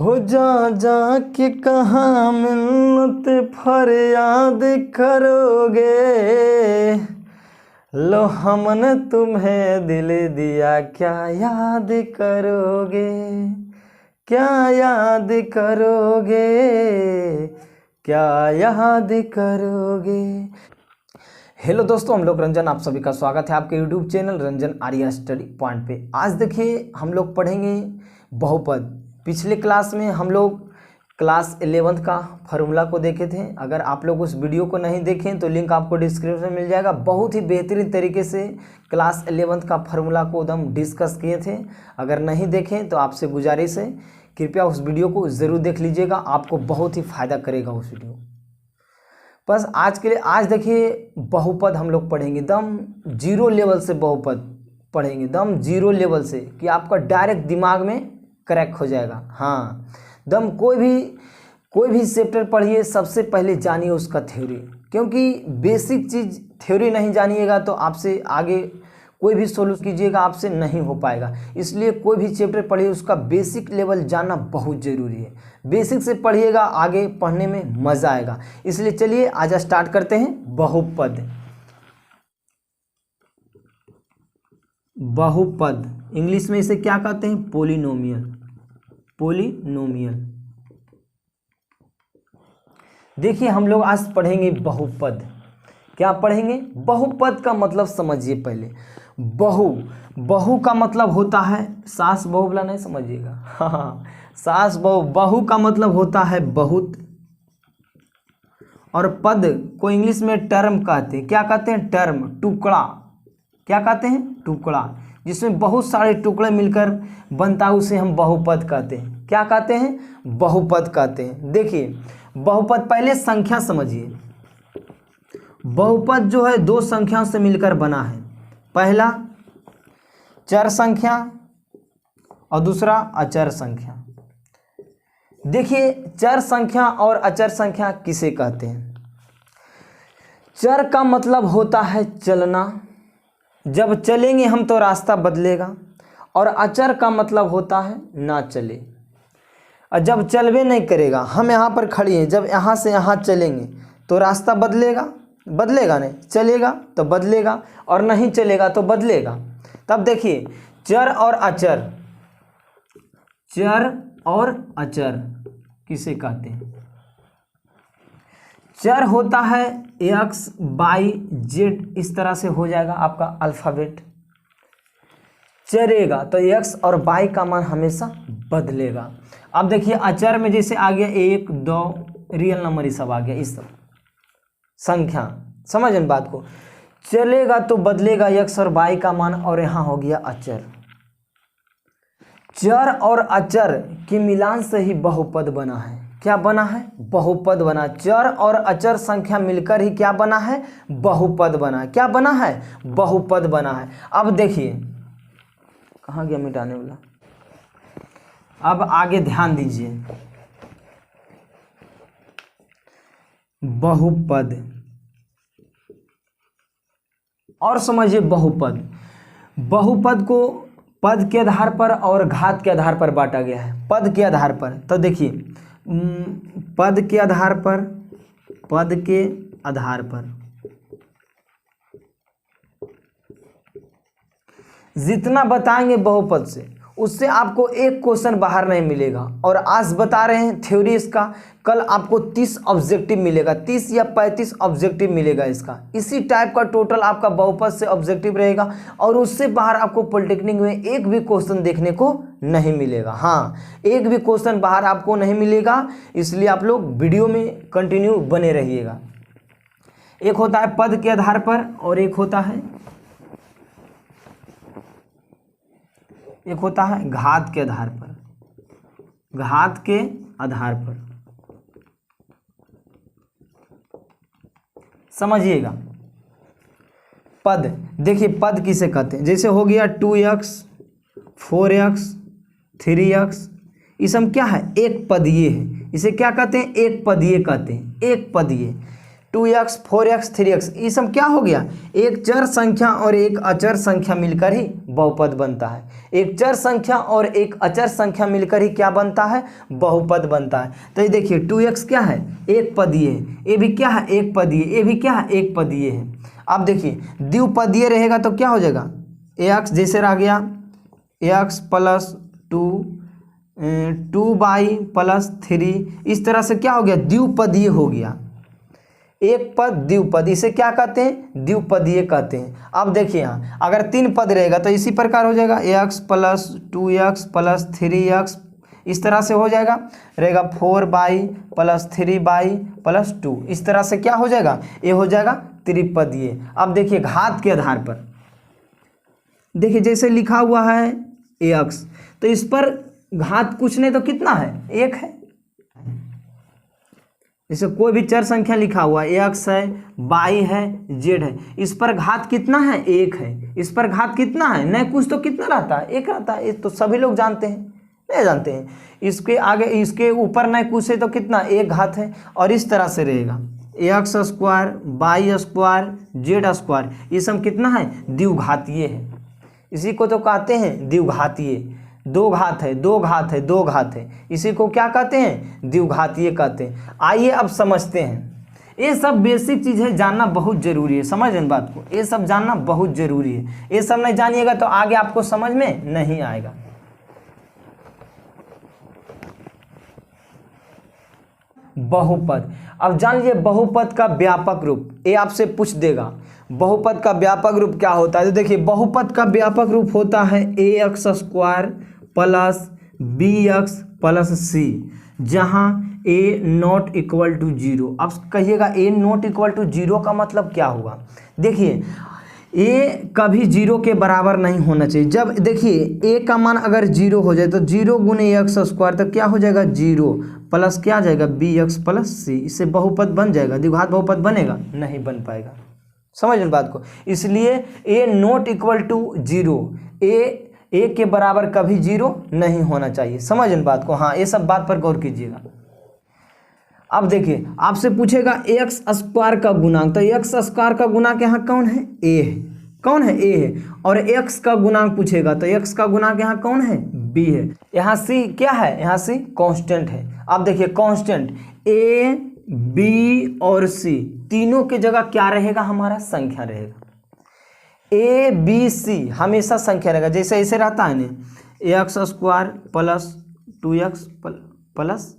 हो जा जा के कहाँ मिन्नत फरियाद करोगे, लो हमने तुम्हें दिल दिया क्या याद करोगे, क्या याद करोगे, क्या याद करोगे। हेलो दोस्तों, हम लोग रंजन, आप सभी का स्वागत है आपके YouTube channel Ranjan Arya study point पे। आज देखिए हम लोग पढ़ेंगे बहुपद। पिछले क्लास में हम लोग क्लास 11th का फार्मूला को देखे थे। अगर आप लोग उस वीडियो को नहीं देखें तो लिंक आपको डिस्क्रिप्शन में मिल जाएगा। बहुत ही बेहतरीन तरीके से क्लास 11th का फार्मूला को एकदम डिस्कस किए थे। अगर नहीं देखें तो आपसे गुजारिश है, कृपया उस वीडियो को ज़रूर देख लीजिएगा, आपको बहुत ही फ़ायदा करेगा उस वीडियो। बस आज के लिए आज देखिए बहुपद हम लोग पढ़ेंगे, एकदम जीरो लेवल से बहुपद पढ़ेंगे, एकदम जीरो लेवल से, कि आपका डायरेक्ट दिमाग में क्रैक हो जाएगा। हाँ, एकदम कोई भी चैप्टर पढ़िए, सबसे पहले जानिए उसका थ्योरी, क्योंकि बेसिक चीज़ थ्योरी नहीं जानिएगा तो आपसे आगे कोई भी सोल्व कीजिएगा आपसे नहीं हो पाएगा। इसलिए कोई भी चैप्टर पढ़िए, उसका बेसिक लेवल जानना बहुत ज़रूरी है। बेसिक से पढ़िएगा, आगे पढ़ने में मज़ा आएगा। इसलिए चलिए आज स्टार्ट करते हैं। बहुपद, बहुपद इंग्लिश में इसे क्या कहते हैं? पोलिनोमियल। पोलिनोमियल। देखिए हम लोग आज पढ़ेंगे बहुपद। क्या पढ़ेंगे? बहुपद का मतलब समझिए पहले। बहु का मतलब होता है सास बहू वाला, नहीं समझिएगा। हाँ, सास बहू। बहु का मतलब होता है बहुत, और पद को इंग्लिश में टर्म कहते हैं। क्या कहते हैं? टर्म, टुकड़ा। क्या कहते हैं? टुकड़ा, जिसमें बहुत सारे टुकड़े मिलकर बनता है, उसे हम बहुपद कहते हैं। क्या कहते हैं? बहुपद कहते हैं। देखिए बहुपद, पहले संख्या समझिए। बहुपद जो है दो संख्याओं से मिलकर बना है। पहला चर संख्या और दूसरा अचर संख्या। देखिए चर संख्या और अचर संख्या किसे कहते हैं? चर का मतलब होता है चलना, जब चलेंगे हम तो रास्ता बदलेगा। और अचर का मतलब होता है ना चले, और जब चलबे नहीं करेगा, हम यहाँ पर खड़ी हैं, जब यहाँ से यहाँ चलेंगे तो रास्ता बदलेगा, बदलेगा नहीं, चलेगा तो बदलेगा, और नहीं चलेगा तो बदलेगा। तब देखिए चर और अचर, चर और अचर किसे कहते हैं? चर होता है एक्स वाई जेड, इस तरह से हो जाएगा आपका अल्फ़ाबेट। चरेगा तो एक्स और वाई का मान हमेशा बदलेगा। अब देखिए अचर में जैसे आ गया 1 2 रियल नंबर, ये सब आ गया, इस सब संख्या। समझ इन बात को? चलेगा तो बदलेगा एक्स और वाई का मान, और यहाँ हो गया अचर। चर और अचर के मिलान से ही बहुपद बना है। क्या बना है? बहुपद बना। चर और अचर संख्या मिलकर ही क्या बना है? बहुपद बना। क्या बना है? बहुपद बना है। अब देखिए कहाँ गया मिटाने वाला। अब आगे ध्यान दीजिए। बहुपद और समझिए बहुपद। बहुपद को पद के आधार पर और घात के आधार पर बांटा गया है। पद के आधार पर तो देखिए पद के आधार पर, पद के आधार पर जितना बताएंगे बहुपद से, उससे आपको एक क्वेश्चन बाहर नहीं मिलेगा। और आज बता रहे हैं थ्योरी इसका, कल आपको 30 ऑब्जेक्टिव मिलेगा, 30 या 35 ऑब्जेक्टिव मिलेगा इसका। इसी टाइप का टोटल आपका बहुपद से ऑब्जेक्टिव रहेगा, और उससे बाहर आपको पॉलिटेक्निक में एक भी क्वेश्चन देखने को नहीं मिलेगा। हाँ, एक भी क्वेश्चन बाहर आपको नहीं मिलेगा, इसलिए आप लोग वीडियो में कंटिन्यू बने रहिएगा। एक होता है पद के आधार पर, और एक होता है घात के आधार पर। घात के आधार पर समझिएगा। पद, देखिए पद किसे कहते हैं? जैसे हो गया 2x 4x 3x, ये सब क्या है? एक पदीय है। इसे क्या कहते हैं? एक पदीय कहते हैं। एक पदीय। 2x 4x 3x ये सब क्या हो गया, एक चर संख्या और एक अचर संख्या मिलकर ही बहुपद बनता है। एक चर संख्या और एक अचर संख्या मिलकर ही क्या बनता है, बहुपद बनता है। तो ये देखिए 2x क्या है, एक पदीय है, ये भी क्या है, एक पदीय, ये भी क्या है, एक पदीय है। अब देखिए द्विपदीय रहेगा तो क्या हो जाएगा, x जैसे रह गया x प्लस 2y प्लस 3, इस तरह से क्या हो गया, द्विपदीय हो गया। एक पद द्विपद, इसे क्या कहते हैं, द्विपदीय कहते हैं। अब देखिए यहाँ अगर 3 पद रहेगा तो इसी प्रकार हो जाएगा x plus 2x plus 3x, इस तरह से हो जाएगा, रहेगा 4y प्लस 3y प्लस 2, इस तरह से क्या हो जाएगा, ये हो जाएगा त्रिपदीय। अब देखिए घात के आधार पर देखिए जैसे लिखा हुआ है x, तो इस पर घात कुछ नहीं तो कितना है, 1 है। जैसे कोई भी चर संख्या लिखा हुआ x है, y है, z है, इस पर घात कितना है, 1 है। इस पर घात कितना है, नहीं कुछ तो कितना रहता है, 1 रहता है। ये तो सभी लोग जानते हैं, नहीं जानते हैं। इसके आगे इसके ऊपर नहीं कुछ है तो कितना, 1 घात है। और इस तरह से रहेगा x square, y square, z square, ये सब कितना है, द्विघातीय है। इसी को तो कहते हैं द्विघातीय, 2 घात है, 2 घात है, 2 घात है, इसी को क्या कहते हैं, द्विघातीय कहते हैं। आइए अब समझते हैं, ये सब बेसिक चीज़ है, जानना बहुत जरूरी है। समझ इन बात को, ये सब जानना बहुत जरूरी है। ये सब नहीं जानिएगा तो आगे आपको समझ में नहीं आएगा। बहुपद, अब जान लीजिए बहुपद का व्यापक रूप, ये आपसे पूछ देगा बहुपद का व्यापक रूप क्या होता है। तो देखिए बहुपद का व्यापक रूप होता है ax square plus bx plus c, जहाँ a नॉट इक्वल टू 0। अब कहिएगा a नॉट इक्वल टू 0 का मतलब क्या होगा। देखिए a कभी 0 के बराबर नहीं होना चाहिए। जब देखिए a का मान अगर 0 हो जाए तो 0 गुने x स्क्वायर तो क्या हो जाएगा, 0 प्लस क्या आ जाएगा, bx प्लस c, इससे बहुपद बन जाएगा। द्विघात बहुपद बनेगा, नहीं बन पाएगा। समझ इन बात को, इसलिए a not equal to 0, a के बराबर कभी 0 नहीं होना चाहिए। समझ इन बात को, हाँ ये सब बात पर गौर कीजिएगा। अब देखिए आपसे पूछेगा एक्स स्क्वायर का गुणांक, तो एक्स स्क्वायर का गुणांक यहाँ कौन है, a है। कौन है, a है। और x का गुणांक पूछेगा तो x का गुणांक यहाँ कौन है, b है। यहाँ c क्या है, यहाँ c कांस्टेंट है। अब देखिए कांस्टेंट a b और c तीनों की जगह क्या रहेगा, हमारा संख्या रहेगा। a b c हमेशा संख्या रहेगा, जैसे ऐसे रहता है ना, x square plus 2x plus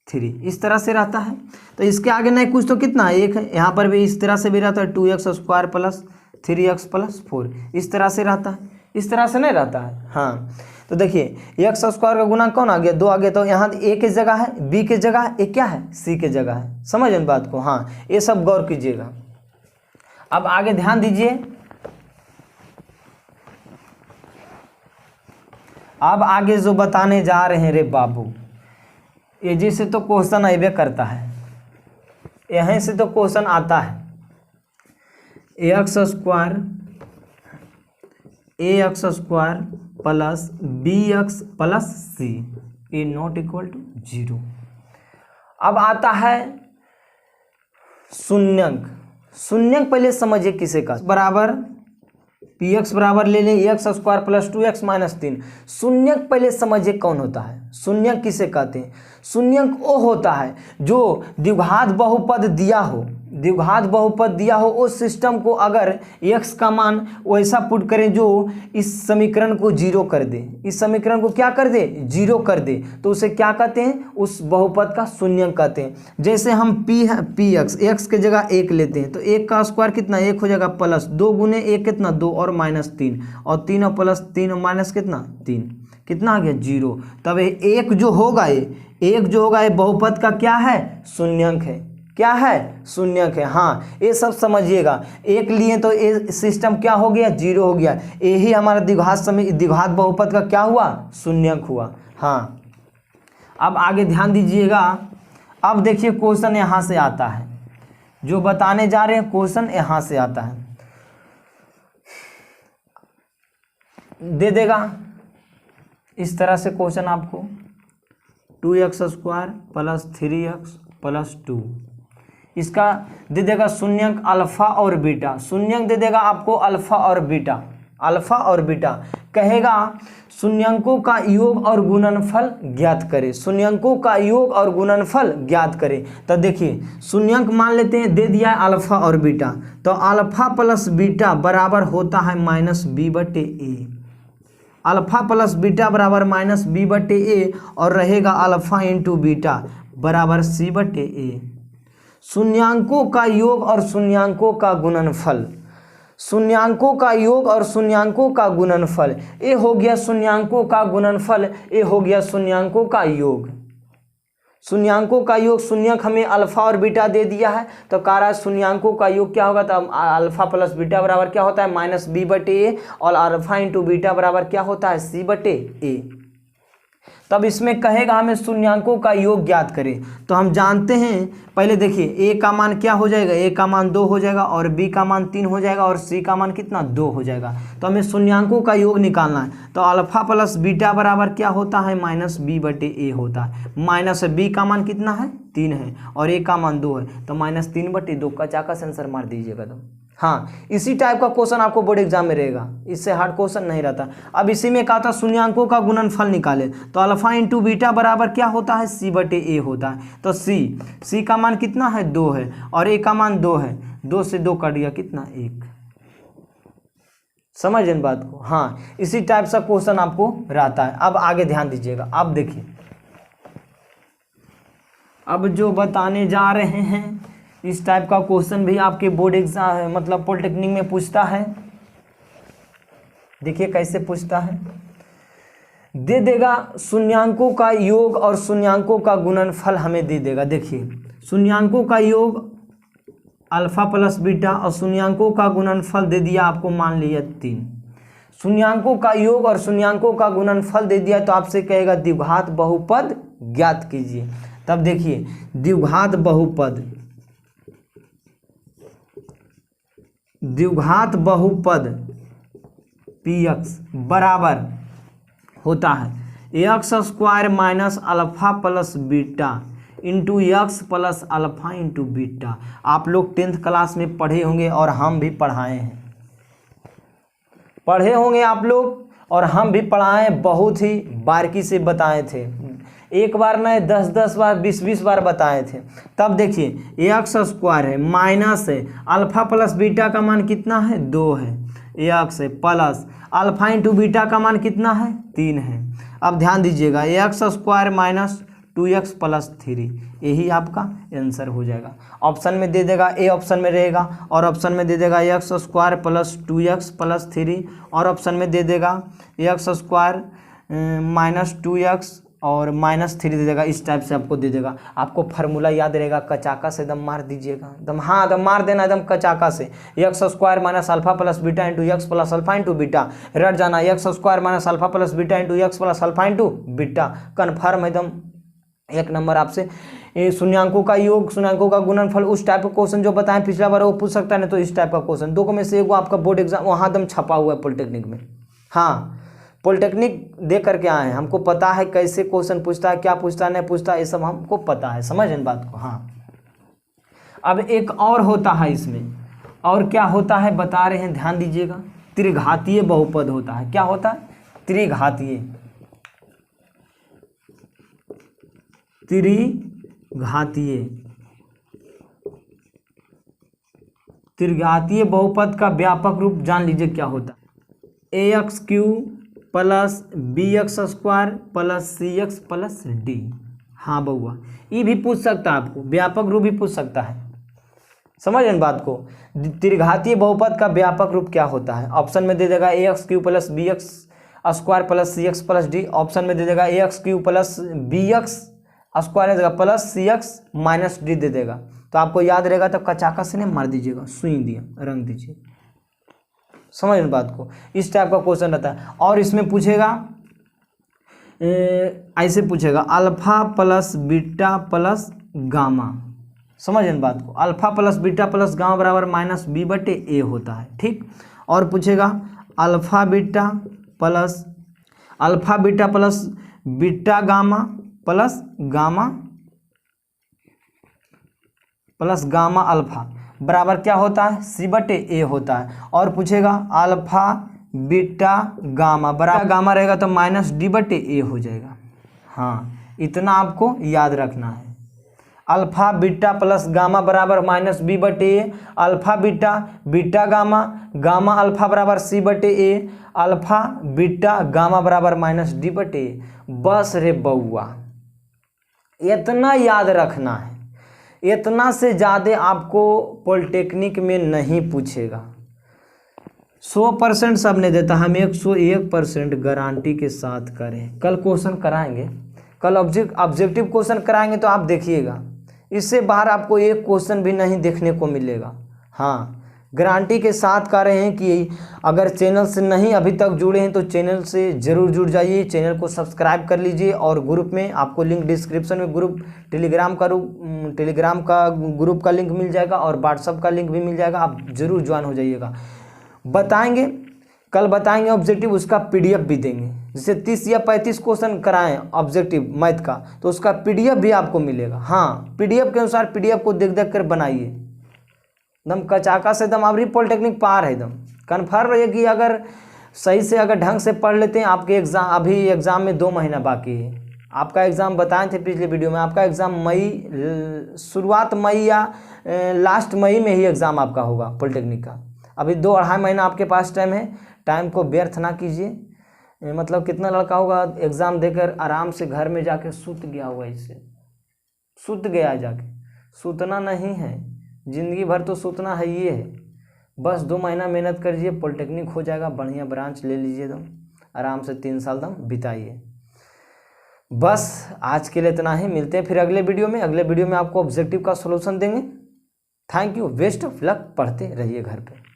3, इस तरह से रहता है। तो इसके आगे नहीं कुछ तो कितना है, 1 है। यहाँ पर भी इस तरह से भी रहता है, 2x square plus 3x plus 4, इस तरह से रहता है। इस तरह से नहीं रहता है, हाँ। तो देखिए एक्स स्क्वायर का गुणांक कौन आ गया, 2 आ गया। तो यहाँ a की जगह है, b की जगह है, क्या है, c की जगह है। समझ इन बात को, हाँ ये सब गौर कीजिएगा। अब आगे ध्यान दीजिए, अब आगे जो बताने जा रहे हैं रे बाबू, ये जैसे तो क्वेश्चन अबे करता है, यहीं से तो क्वेश्चन आता है। X square plus B X plus C A not equal to 0। अब आता है शून्यंक। शून्यंक पहले समझिए किसे का, बराबर पी एक्स बराबर ले लें x square plus 2x minus 3। शून्यंक पहले समझिए कौन होता है। शून्यंक किसे कहते हैं, शून्यंक वो होता है जो द्विघात बहुपद दिया हो, द्विघात बहुपद दिया हो, उस सिस्टम को अगर x का मान वैसा पुट करें जो इस समीकरण को 0 कर दे, इस समीकरण को क्या कर दे, 0 कर दे, तो उसे क्या कहते हैं, उस बहुपद का शून्यंक कहते हैं। जैसे हम p है पी एक्स के जगह 1 लेते हैं तो 1 का स्क्वायर कितना, 1 हो जाएगा, प्लस 2 गुने 1 कितना, 2 और माइनस 3, और 3 और प्लस 3 और माइनस कितना, 3, कितना आ गया, 0। तब एक जो होगा ये बहुपद का क्या है, शून्यंक है। क्या है, शून्यंक है। हाँ ये सब समझिएगा, 1 लिए तो ये सिस्टम क्या हो गया, 0 हो गया। यही हमारा द्विघात बहुपद का क्या हुआ, शून्यंक हुआ। हाँ अब आगे ध्यान दीजिएगा। अब देखिए क्वेश्चन यहाँ से आता है, जो बताने जा रहे हैं क्वेश्चन यहाँ से आता है, दे देगा इस तरह से क्वेश्चन आपको, 2x square plus 3x plus 2 इसका दे देगा शून्यंक अल्फा और बीटा, शून्यंक दे देगा आपको अल्फा और बीटा, अल्फा और बीटा। कहेगा शून्यंकों का योग और गुणनफल ज्ञात करें, शून्यंकों का योग और गुणनफल ज्ञात करें। तो देखिए शून्यंक मान लेते हैं, दे दिया है अल्फा और बीटा, तो अल्फा प्लस बीटा बराबर होता है माइनस बी बटे ए, अल्फा प्लस बीटा बराबर माइनस बी बटे ए, और रहेगा अल्फा इंटू बीटा बराबर सी बटे ए। शून्यांकों का योग और शून्यांकों का गुणनफल, शून्यांकों का योग और शून्यांकों का गुणनफल, ए हो गया शून्यांकों का गुणनफल, ए हो गया शून्यांकों का योग। शून्यांकों का योग, शून्यंक हमें अल्फा और बीटा दे दिया है, तो कह रहा है शून्यांकों का योग क्या होगा, तो अल्फा प्लस बीटा बराबर क्या होता है माइनस बी बटे ए, और अल्फा इंटू बीटा बराबर क्या होता है सी बटे ए। तब इसमें कहेगा हमें शून्यांकों का योग ज्ञात करें, तो हम जानते हैं पहले देखिए ए का मान क्या हो जाएगा, ए का मान 2 हो जाएगा, और बी का मान 3 हो जाएगा, और सी का मान कितना 2 हो जाएगा। तो हमें शून्यांकों का योग निकालना है, तो अल्फा प्लस बीटा बराबर क्या होता है माइनस बी बटे ए होता है। माइनस बी का मान कितना है 3 है, और ए का मान 2 है, तो माइनस 3 बटे 2 का चाका से आंसर मार दीजिएगा। तो हाँ, इसी टाइप का क्वेश्चन आपको बोर्ड एग्जाम में रहेगा, इससे हार्ड क्वेश्चन नहीं रहता। अब इसी में कहा था शून्यांकों का गुणनफल निकाले, तो अल्फा इंटू बीटा बराबर क्या होता है सी बटे ए होता है। तो सी का मान कितना है 2 है, और ए का मान 2 है, 2 से 2 कट गया कितना 1। समझ इन बात को। हाँ, इसी टाइप सा क्वेश्चन आपको रहता है। अब आगे ध्यान दीजिएगा, अब देखिए अब जो बताने जा रहे हैं, इस टाइप का क्वेश्चन भी आपके बोर्ड एग्जाम मतलब पॉलिटेक्निक में पूछता है। देखिए कैसे पूछता है, दे देगा शून्यांकों का योग और शून्यांकों का गुणनफल हमें दे देगा। देखिए शून्यांकों का योग अल्फा प्लस बीटा, और शून्यांकों का गुणनफल दे दिया आपको, मान लिया 3। शून्यांकों का योग और शून्यांकों का गुणनफल दे दिया, तो आपसे कहेगा द्विघात बहुपद ज्ञात कीजिए। तब देखिए द्विघात बहुपद, द्विघात बहुपद पी एक्स बराबर होता है X square minus alpha plus beta into x plus alpha into beta. आप लोग 10th क्लास में पढ़े होंगे और हम भी पढ़ाए हैं, पढ़े होंगे आप लोग और हम भी पढ़ाए, बहुत ही बारीकी से बताए थे, एक बार नहीं 10-10 बार 20-20 बार बताए थे। तब देखिए एक्स स्क्वायर है माइनस है अल्फा प्लस बीटा का मान कितना है 2 है, एक्स है प्लस अल्फा इंटू बीटा का मान कितना है 3 है। अब ध्यान दीजिएगा x square minus 2x plus 3, यही आपका आंसर हो जाएगा। ऑप्शन में दे देगा, ए ऑप्शन में रहेगा, और ऑप्शन में दे देगा x square plus 2x plus 3, और ऑप्शन में दे देगा एक्स स्क्वायर माइनस 2x और माइनस 3 दे देगा। इस टाइप से आपको दे देगा। आपको फार्मूला याद रहेगा, कचाका से एकदम मार दीजिएगा, एकदम हाँ एकदम मार देना एकदम कचाका से। X square minus alpha plus beta into x plus alpha into beta, रट जाना x square minus alpha plus beta into x plus alpha into beta, confirm एकदम 1 नंबर आपसे। शून्यांकों का योग, शून्यांकों का गुणनफल, उस टाइप का क्वेश्चन जो बताएं पिछला बार वो पूछ सकता है, नहीं तो इस टाइप का क्वेश्चन। 2 में से एक आपका बोर्ड एग्जाम वहाँ एकदम छपा हुआ है पॉलिटेक्निक में। हाँ, पॉलिटेक्निक दे करके आए हैं, हमको पता है कैसे क्वेश्चन पूछता है, क्या पूछता है नहीं पूछता, ये सब हमको पता है, समझ इन बात को। हाँ, अब एक और होता है इसमें, और क्या होता है बता रहे हैं, ध्यान दीजिएगा। त्रिघातीय बहुपद होता है। क्या होता है? त्रिघातीय, त्रिघातीय, त्रिघातीय बहुपद का व्यापक रूप जान लीजिए क्या होता है। ax cube plus B X square plus C X plus D. हाँ बउआ, ये भी पूछ सकता है आपको, व्यापक रूप भी पूछ सकता है, समझ इन बात को। त्रिघातीय बहुपद का व्यापक रूप क्या होता है? ऑप्शन में दे देगा ax cube plus B X square plus C X plus D, option में दे देगा ax cube plus B X square देगा plus C X minus D दे देगा। तो आपको याद रहेगा, तो कचाका से नहीं मार दीजिएगा, सुई दिया रंग दीजिए, समझ इन बात को। इस टाइप का क्वेश्चन रहता है। और इसमें पूछेगा ऐसे पूछेगा alpha plus beta plus gamma, समझ इन बात को। Alpha plus beta plus gamma बराबर माइनस बी बटे ए होता है, ठीक। और पूछेगा alpha beta plus beta gamma plus gamma plus gamma alpha बराबर क्या होता है, C/A होता है। और पूछेगा अल्फा बीटा गामा बराबर गामा रहेगा तो -D/A हो जाएगा। हाँ, इतना आपको याद रखना है। अल्फा बीटा प्लस गामा बराबर -B/A, alpha beta beta gamma gamma alpha बराबर C/A, अल्फा बीटा गामा बराबर -D/A। बस रे बउआ, इतना याद रखना है। इतना से ज़्यादा आपको पॉलिटेक्निक में नहीं पूछेगा। 100% सब नहीं देता, हम 101% गारंटी के साथ करें। कल क्वेश्चन कराएंगे, कल ऑब्जेक्टिव क्वेश्चन कराएंगे तो आप देखिएगा, इससे बाहर आपको एक क्वेश्चन भी नहीं देखने को मिलेगा। हाँ, गारंटी के साथ कह रहे हैं कि अगर चैनल से नहीं अभी तक जुड़े हैं तो चैनल से ज़रूर जुड़ जाइए, चैनल को सब्सक्राइब कर लीजिए। और ग्रुप में आपको लिंक डिस्क्रिप्शन में ग्रुप टेलीग्राम का ग्रुप का लिंक मिल जाएगा और व्हाट्सअप का लिंक भी मिल जाएगा, आप ज़रूर ज्वाइन हो जाइएगा। बताएंगे, कल बताएंगे ऑब्जेक्टिव, उसका PDF भी देंगे। जैसे 30 या 35 क्वेश्चन कराएं ऑब्जेक्टिव मैथ का तो उसका PDF भी आपको मिलेगा। हाँ, PDF के अनुसार PDF को देख देख कर बनाइए, एकदम कचाका से एकदम आपकी पॉलिटेक्निक पार है। एकदम कन्फर्म रहिए कि अगर सही से अगर ढंग से पढ़ लेते हैं, आपके एग्ज़ाम अभी एग्ज़ाम में 2 महीना बाकी है। आपका एग्ज़ाम बताए थे पिछले वीडियो में, आपका एग्ज़ाम शुरुआत मई या लास्ट मई में ही एग्ज़ाम आपका होगा पॉलिटेक्निक का। अभी 2-2.5 महीना आपके पास टाइम है, टाइम को व्यर्थ ना कीजिए। मतलब कितना लड़का होगा एग्ज़ाम देकर आराम से घर में जाके सूत गया हुआ, इससे सूत गया जाके। सूतना नहीं है, ज़िंदगी भर तो सूतना है ये है। बस 2 महीना मेहनत करिए, पॉलिटेक्निक हो जाएगा, बढ़िया ब्रांच ले लीजिए, दम आराम से 3 साल दम बिताइए। बस आज के लिए इतना ही, मिलते हैं फिर अगले वीडियो में। अगले वीडियो में आपको ऑब्जेक्टिव का सॉल्यूशन देंगे। Thank you, best of luck, पढ़ते रहिए घर पे।